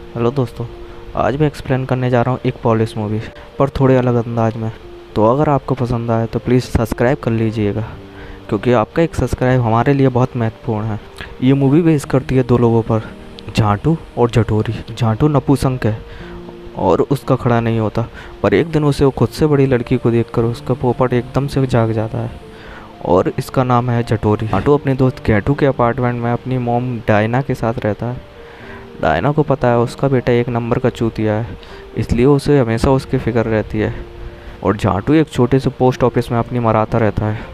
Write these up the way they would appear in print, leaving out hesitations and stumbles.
Hello दोस्तों। आज मैं एक्सप्लेन करने जा रहा हूँ एक पॉलिश मूवी, पर थोड़े अलग अंदाज में। तो अगर आपको पसंद आए तो प्लीज़ सब्सक्राइब कर लीजिएगा, क्योंकि आपका एक सब्सक्राइब हमारे लिए बहुत महत्वपूर्ण है। ये मूवी बेस करती है दो लोगों पर, झांटू और जटोरी। झांटू नपुंसक है और उसका खड़ा नहीं होता, पर एक दिन उसे वो खुद से बड़ी लड़की को देखकर उसका पोपट एकदम से जाग जाता है, और इसका नाम है जटोरी। झांटू अपने दोस्त गेंटू के अपार्टमेंट में अपनी मॉम डायना के साथ रहता है। डायना को पता है उसका बेटा एक नंबर का चूतिया है, इसलिए उसे हमेशा उसकी फिक्र रहती है। और झांटू एक छोटे से पोस्ट ऑफिस में अपनी मराता रहता है।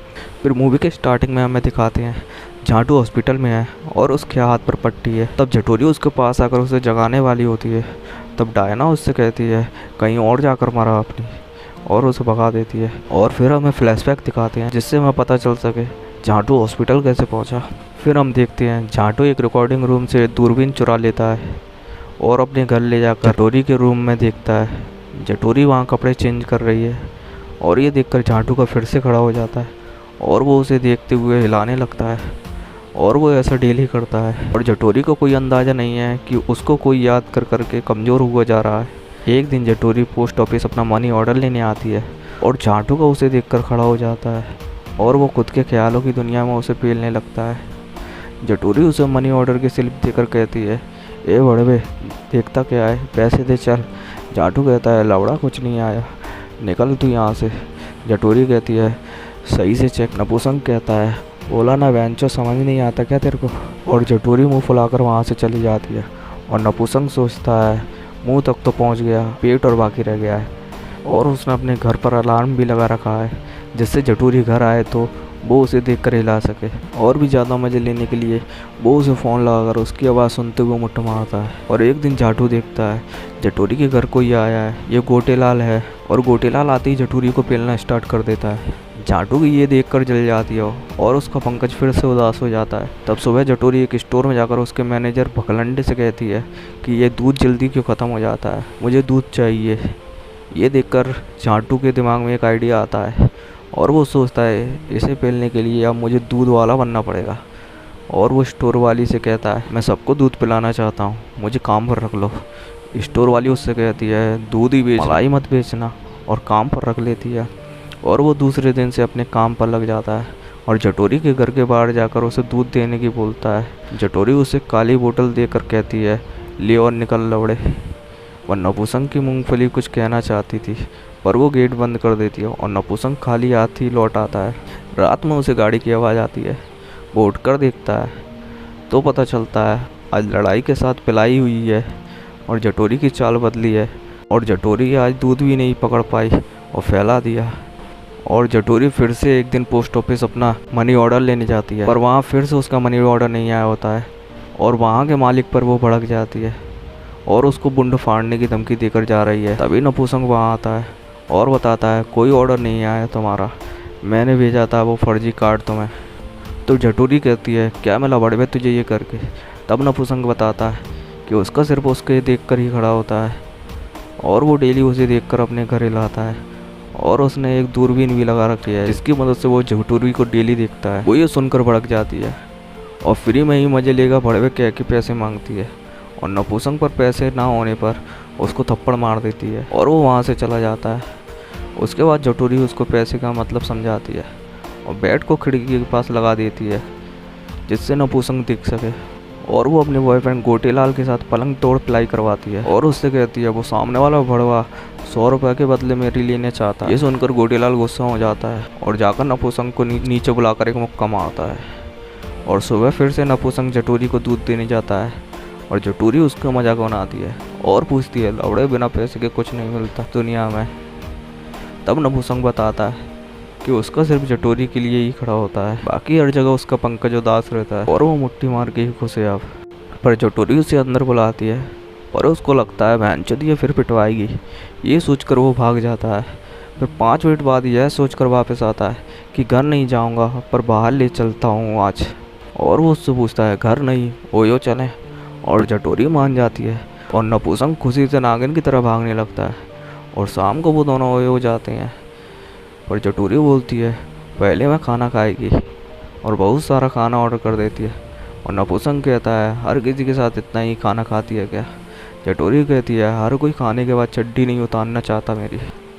फिर मूवी के स्टार्टिंग में हमें दिखाते हैं झांटू हॉस्पिटल में है और उसके हाथ पर पट्टी है। तब जटोरी उसके पास आकर उसे जगाने वाली होती है। तब डायना उससे कहती है कहीं और जाकर मरा अपनी, और उसे भगा देती है। और फिर हमें फ्लैशबैक दिखाते हैं जिससे हमें पता चल सके झांटू हॉस्पिटल कैसे पहुंचा। फिर हम देखते हैं झांटू एक रिकॉर्डिंग रूम से दूरबीन चुरा लेता है और अपने घर ले जाकर जटोरी के रूम में देखता है। जटोरी वहाँ कपड़े चेंज कर रही है, और ये देखकर झांटू का फिर से खड़ा हो जाता है और वो उसे देखते हुए हिलाने लगता है, और वो ऐसा डेली करता है। और जटोरी को कोई अंदाज़ा नहीं है कि उसको कोई याद कर करके कमज़ोर हुआ जा रहा है। एक दिन जटोरी पोस्ट ऑफिस अपना मनी ऑर्डर लेने आती है और झांटू का उसे देखकर खड़ा हो जाता है, और वो खुद के ख्यालों की दुनिया में उसे पेलने लगता है। जटोरी उसे मनी ऑर्डर की स्लिप देकर कहती है, ए बड़वे देखता क्या है, पैसे दे चल। झांटू कहता है लवड़ा कुछ नहीं आया, निकल तू यहाँ से। जटोरी कहती है सही से चेक। नपुंसक कहता है बोला ना बेंचो, समझ नहीं आता क्या तेरे को। और जटोरी मुंह फुलाकर वहाँ से चली जाती है, और नपुंसक सोचता है मुंह तक तो पहुँच गया, पेट और बाकी रह गया है। और उसने अपने घर पर अलार्म भी लगा रखा है, जिससे जटोरी घर आए तो वो उसे देखकर हिला सके। और भी ज़्यादा मज़े लेने के लिए वो उसे फ़ोन लगाकर उसकी आवाज़ सुनते हुए मुट्ठ मारता है। और एक दिन झांटू देखता है जटोरी के घर कोई आया है, ये गोटेलाल है। और गोटेलाल आते ही जटोरी को पेलना स्टार्ट कर देता है। झांटू की ये देखकर जल जाती है और उसका पंकज फिर से उदास हो जाता है। तब सुबह जटोरी एक स्टोर में जाकर उसके मैनेजर भकलंडे से कहती है कि ये दूध जल्दी क्यों ख़त्म हो जाता है, मुझे दूध चाहिए। ये देखकर झांटू के दिमाग में एक आइडिया आता है, और वो सोचता है इसे पेलने के लिए अब मुझे दूध वाला बनना पड़ेगा। और वो स्टोर वाली से कहता है मैं सबको दूध पिलाना चाहता हूँ, मुझे काम पर रख लो। स्टोर वाली उससे कहती है दूध ही बेच, मलाई मत बेचना, और काम पर रख लेती है। और वो दूसरे दिन से अपने काम पर लग जाता है और जटोरी के घर के बाहर जाकर उसे दूध देने की बोलता है। जटोरी उसे काली बोतल देकर कहती है ले और निकल लवड़े। वह नपुंसक की मूंगफली कुछ कहना चाहती थी, पर वो गेट बंद कर देती है और नपुंसक खाली हाथ ही लौट आता है। रात में उसे गाड़ी की आवाज़ आती है। वो उठकर देखता है तो पता चलता है आज लड़ाई के साथ पिलाई हुई है और जटोरी की चाल बदली है। और जटोरी आज दूध भी नहीं पकड़ पाई और फैला दिया। और जटोरी फिर से एक दिन पोस्ट ऑफिस अपना मनी ऑर्डर लेने जाती है, पर वहाँ फिर से उसका मनी ऑर्डर नहीं आया होता है। और वहाँ के मालिक पर वो भड़क जाती है और उसको बुंड फाड़ने की धमकी देकर जा रही है। तभी नपुंसक वहाँ आता है और बताता है कोई ऑर्डर नहीं आया तुम्हारा, मैंने भेजा था वो फर्जी कार्ड तुम्हें। तो जटोरी कहती है क्या मैं लबड़वे तुझे ये करके। तब नपुंसक बताता है कि उसका सिर्फ उसके देखकर ही खड़ा होता है, और वो डेली उसे देखकर अपने घर हिलाता है। और उसने एक दूरबीन भी लगा रखी है जिसकी मदद से वो जटोरी को डेली देखता है। वो ये सुनकर भड़क जाती है और फ्री में ही मज़े लेगा बड़वे कह के पैसे मांगती है। और नपुंसक पर पैसे ना होने पर उसको थप्पड़ मार देती है और वो वहाँ से चला जाता है। उसके बाद जटोरी उसको पैसे का मतलब समझाती है और बैट को खिड़की के पास लगा देती है जिससे नपुंसक दिख सके। और वो अपने बॉयफ्रेंड गोटेलाल के साथ पलंग तोड़ पिलाई करवाती है और उससे कहती है वो सामने वाला भड़वा 100 रुपये के बदले मेरी लेने चाहता है। ये सुनकर गोटेलाल गुस्सा हो जाता है और जाकर नपुंसक को नीचे बुलाकर एक मुक्का मारता है। और सुबह फिर से नपुंसक जटोरी को दूध देने जाता है और जटोरी उसका मजाक बनाती है और पूछती है लौड़े बिना पैसे के कुछ नहीं मिलता दुनिया में। तब नपुंसक बताता है कि उसका सिर्फ जटोरी के लिए ही खड़ा होता है, बाकी हर जगह उसका पंकज उदास रहता है और वो मुट्ठी मार के ही खुश है अब। पर जटोरी उसे अंदर बुलाती है और उसको लगता है भैंचोद ये फिर पिटवाएगी। ये सोचकर वो भाग जाता है। फिर 5 मिनट बाद यह सोचकर वापस आता है कि घर नहीं जाऊंगा पर बाहर ले चलता हूँ आज। और वो उससे पूछता है घर नहीं ओयो चलें। और जटोरी मान जाती है और नपुंसक खुशी से नागिन की तरह भागने लगता है। और शाम को वो दोनों ओयो जाते हैं, पर जटोरी बोलती है पहले मैं खाना खाएगी और बहुत सारा खाना ऑर्डर कर देती है। और नपुंसक कहता है हर किसी के साथ इतना ही खाना खाती है क्या। जटोरी कहती है हर कोई खाने के बाद चड्डी नहीं उतारना चाहता मेरी।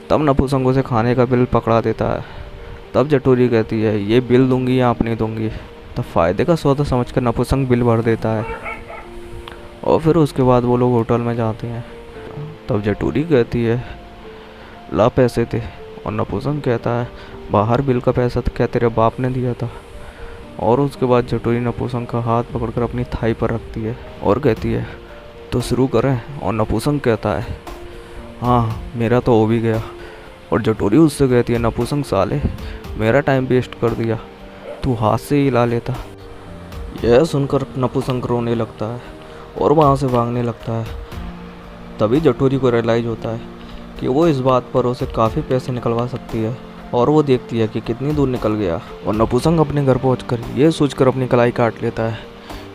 तब नपुसंग उसे खाने का बिल पकड़ा देता है। तब जटोरी कहती है ये बिल दूंगी या आप नहीं दूंगी। तब फ़ायदे का सौदा समझकर नपुसंग बिल भर देता है और फिर उसके बाद वो लोग होटल में जाते हैं। तब जटोरी कहती है ला पैसे थे, और नपुसंग कहता है बाहर बिल का पैसा तो क्या तेरे बाप ने दिया था। और उसके बाद जटोरी नपुसंग का हाथ पकड़कर अपनी थाई पर रखती है और कहती है तो शुरू करें। और नपुसंग कहता है हाँ मेरा तो हो भी गया। और जटोरी उससे कहती है नपुसंग साले मेरा टाइम वेस्ट कर दिया, तू हाथ से ही हिला लेता। यह सुनकर नपुसंग रोने लगता है और वहाँ से भागने लगता है। तभी जटोरी को रियलाइज़ होता है कि वो इस बात पर उसे काफ़ी पैसे निकलवा सकती है, और वो देखती है कि कितनी दूर निकल गया। और नपुसंग अपने घर पहुंचकर ये सोचकर अपनी कलाई काट लेता है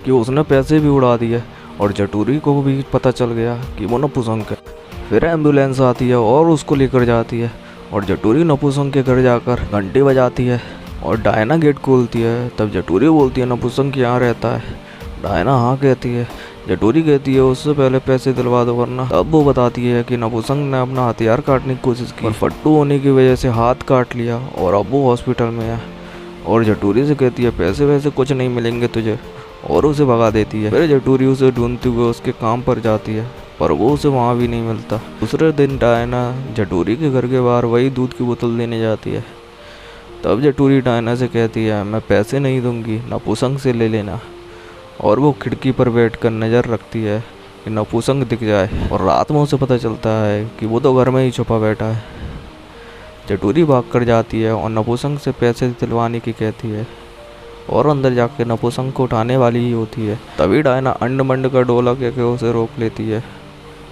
कि उसने पैसे भी उड़ा दिए, और जटोरी को भी पता चल गया कि वो नपुसंग है। फिर एम्बुलेंस आती है और उसको लेकर जाती है, और जटोरी नपुसंग के घर जाकर घंटी बजाती है और डायना गेट खोलती है। तब जटोरी बोलती है नपुसंग यहाँ रहता है। डायना हाँ कहती है। जटोरी कहती है उससे पहले पैसे दिलवा दो वरना। तब वो बताती है कि नपुसंग ने अपना हथियार काटने की कोशिश की, पर फट्टू होने की वजह से हाथ काट लिया और अब वो हॉस्पिटल में है। और जटोरी से कहती है पैसे वैसे कुछ नहीं मिलेंगे तुझे, और उसे भगा देती है। फिर जटोरी उसे ढूंढते हुए उसके काम पर जाती है, पर वो उसे वहाँ भी नहीं मिलता। दूसरे दिन डायना जटोरी के घर के बाहर वही दूध की बोतल देने जाती है। तब जटोरी डायना से कहती है मैं पैसे नहीं दूंगी, नपुसंग से ले लेना। और वो खिड़की पर बैठकर नज़र रखती है कि नपुसंग दिख जाए, और रात में उसे पता चलता है कि वो तो घर में ही छुपा बैठा है। जटोरी भाग कर जाती है और नपुसंग से पैसे दिलवाने की कहती है, और अंदर जाकर नपुसंग को उठाने वाली ही होती है। तभी डायना अंड मंड का डोला कहकर उसे रोक लेती है,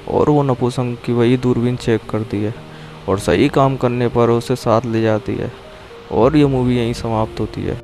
और वो नपुसंग की वही दूरबीन चेक करती है और सही काम करने पर उसे साथ ले जाती है। और ये मूवी यहीं समाप्त होती है।